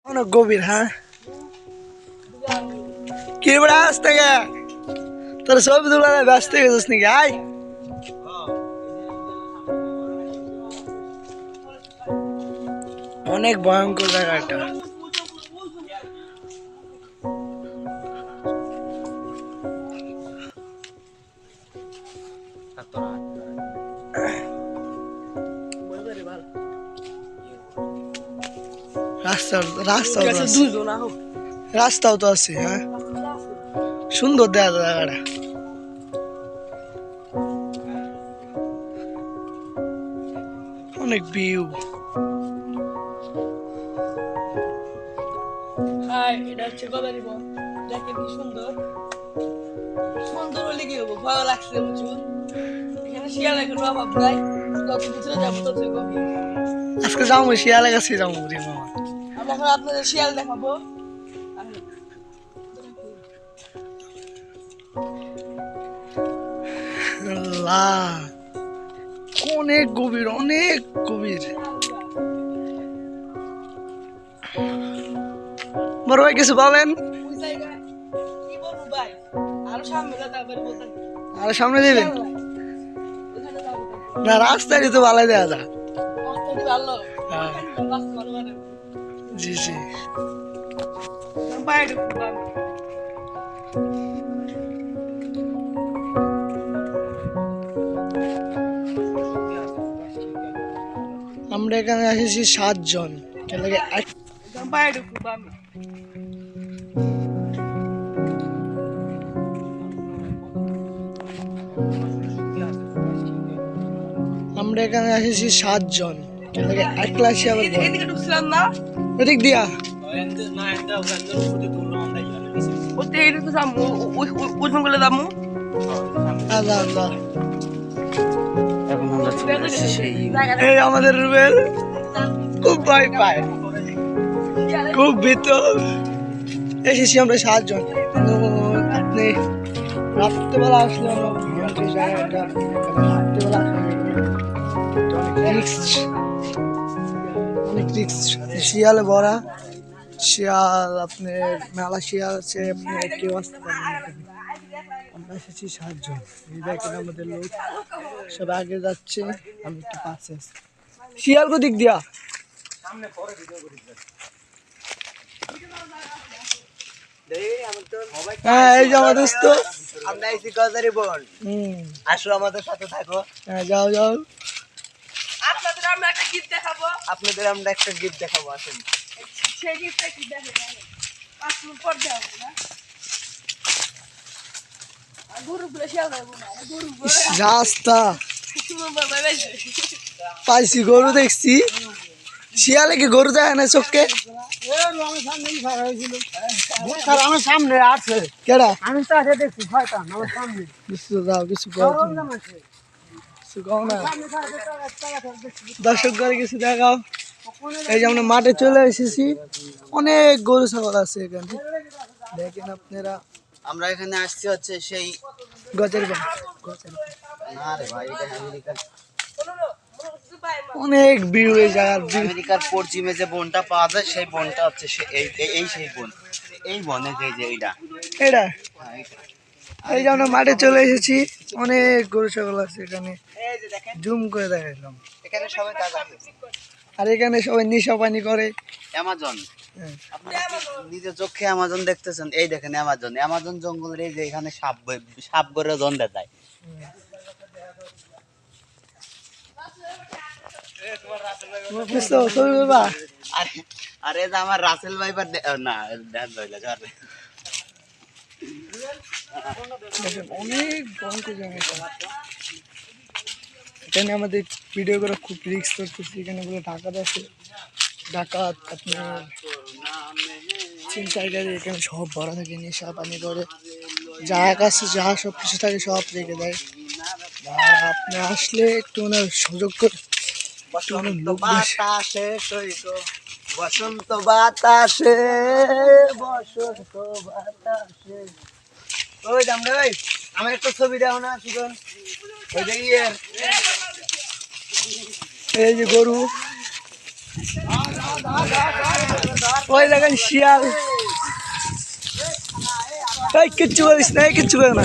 অনেক গভীর। হ্যাঁ কি বড় আসতে গে তোর ছবি তোলা ব্যস্ত হয়ে গেছিস নাকি? আয় অনেক ভয়ঙ্কর জায়গাটা। রাস্তাও তো আছে। হ্যাঁ সুন্দর দেখা যায় জায়গাটা। অনেক ভিউ। এটা হচ্ছে গদারি বন। দেখেন কি সুন্দর। সুন্দর হলে কি হবো, ভয় লাগছে প্রচুর। এখানে শিয়ালের কোনো অভাব নাই। যত ভিতরে যাবো তত গভীর। আজকে যাবো শিয়ালের কাছে যাবো রে মামা। আমরা এখন আপনাদের শিয়াল দেখাবো। আল্লাহ অনেক গভীর, অনেক গভীর। বড় ভাই কিছু বলেন। ওই জায়গায় কি বলবো ভাই, আরো সামনে তারপরে বলতেন আর সামনে যাবেন ওখানে যাবো। না? রাস্তায় তো ভালো দেখা যায়। রাস্তাটি ভালো। হ্যাঁ রাস্তা ভালো মানে জি জি। বাইরে ঢুকবো আমি। আমরা এখানে এসেছি 7 জন। বাইরে ঢুকবো আমি। আমরা এখানে এসেছি 7 জন। একলা এসে আবার এদিকে ঢুকছিলাম না। এদিক দিয়া ওতে এটা তো যাবো, ওই জঙ্গলে যাবো। আল্লাহ আল্লাহ। এই আমাদের রুবেল খুব ভয় পায়, খুব ভিতর। এসেছি আমরা 7 জন। আপনি রাত্রেবেলা আসলে রাত্রেবেলা অনেক রিস্ক। শিয়ালে ভরা, শিয়াল আপনার মেলা শিয়াল আছে, আপনার কেউ আসতে পারবেন। আমরা এসেছি 7 জন। এই দেখেন আমাদের লোক সব আগে যাচ্ছে, আমি একটু পাশে আছি। শিয়াল কো দিক দিয়া হ্যাঁ এই যে আমার দোস্ত। আমরা এসি গজারি বন। আসো আমাদের সাথে থাকো। হ্যাঁ যাও যাও। আপনাদের আমরা একটা গিফট দেখাবো। আপনাদের আমরা একটা গিফট দেখাবো, আসেন। সেই গিফটটা কি দেখেন? 5 মিনিট পর দেখাবো না। আর গরুগুলো শিয়াল দেবো না। গরুগুলো রাস্তা সুন্দর ভাবে পাইছি, গরু দেখছি। শিয়ালে কি গরু যায় না চোখকে? আমার সামনে আছে। কেডা? আমি তো আগে দেখছি শয়তান আমার সামনে। কিছু দাও, কিছু কও না। কিছু কও না। দর্শক করে কিছু দেখাও। এই যে আমরা মাঠে চলে এসেছি, অনেক গরু ছাগল আছে এখানে দেখেন আপনারা। আমরা এখানে আসছি হচ্ছে সেই গজের বন। না রে ভাই, এটা আমেরিকার অনেক ভিউ এই জায়গার। আমেরিকার পশ্চিমে যে বনটা পাওয়া যায় সেই বনটা হচ্ছে সেই বন। এই বনে যে এইটা এটা এই যে আমরা মাঠে চলে এসেছি, অনেক গরু ছাগল আছে এখানে। জুম করে দেখাইলাম। এখানে সবাই কাজ আছে। আর এখানে সবাই নেশা পানি করে। অ্যামাজন, আপনি নিজের চোখে অ্যামাজন দেখতেছেন। এই দেখেন অ্যামাজন, অ্যামাজন জঙ্গলের এই যে এখানে সাপ গড়ে জন্ডে যায়। আর এই যে আমার রাসেল ভাইপার না ধ্যান রইল অনেক ভয়ঙ্কর জায়গা। এখানে আমাদের ভিডিও করে খুব রিস্ক করতেছি। এখানে বলে ডাকাত আছে, ডাকাত আপনার চিন্তাইকারী। এখানে সব ভরা থাকে, নেশা পানি করে, যা কাছে যা সব কিছু থাকে সব রেখে দেয়। আর আপনি আসলে একটু ওনার সুযোগ করে বসন্ত বাতাসে বসন্ত বাতাসে বসন্ত বাতাসে। ওই দামরে ভাই, আমার একটা ছবি দাও না সুজন। ওই যে এই যে গরু ওই দেখেন শিয়াল। এই কিচ্ছু করিস না, এই কিচ্ছু করে না।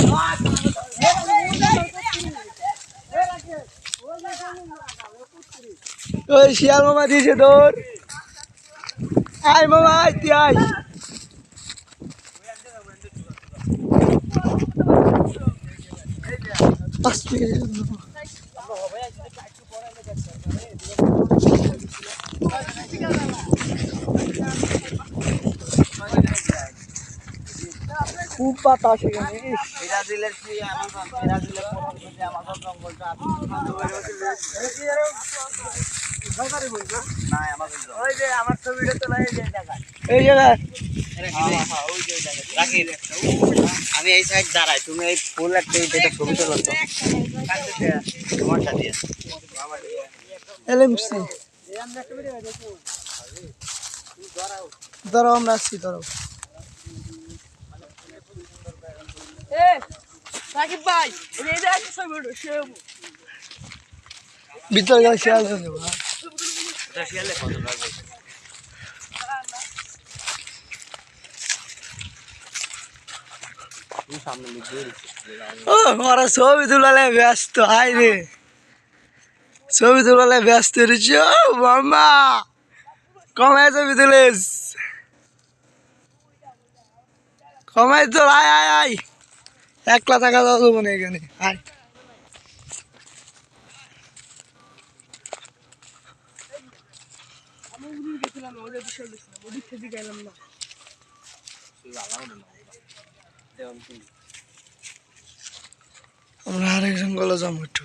ওই শিয়াল মামা দিয়েছে দৌড়। আয় মামা, আয় তুই আয়। খুব বাতাস এখানে। ব্রাজিলের কি আমাজন, ব্রাজিলের প্রথম যে আমাজন জঙ্গলটা আছে না আমাজন জঙ্গল। ওই যে আমার ছবিটা তোলা এই জায়গা, এই জায়গায় ওই যে জায়গা আমি এই সাইড দাঁড়াই, তুমি এই ফুল একটা এটা ছবি তোলো তো তোমারটা দিয়ে এলএমসি ধরো, আমরা আসছি ধরো। রাকিব ভাই এই যে একটা ছবি উঠো, সে ভিতরে গেলে শিয়াল হয়ে যাবো। শিয়ালে কত লাগবে সামনে ও ওরা ছবি তোলালে ব্যস্ত, হাই রে ছবি তোলালে ব্যস্ত রয়েছ। মামা কমায় ছবি তুলিস, কমাই তোল। আয় আয় আয়, একলা টাকা দেওয়া যাবো না এখানে। আয় আমি উড়ে গেছিলাম, ওদের বিষয় গেছিলাম, ওদিক থেকে গেলাম না। আমরা আরেক জঙ্গলে যাবো একটু।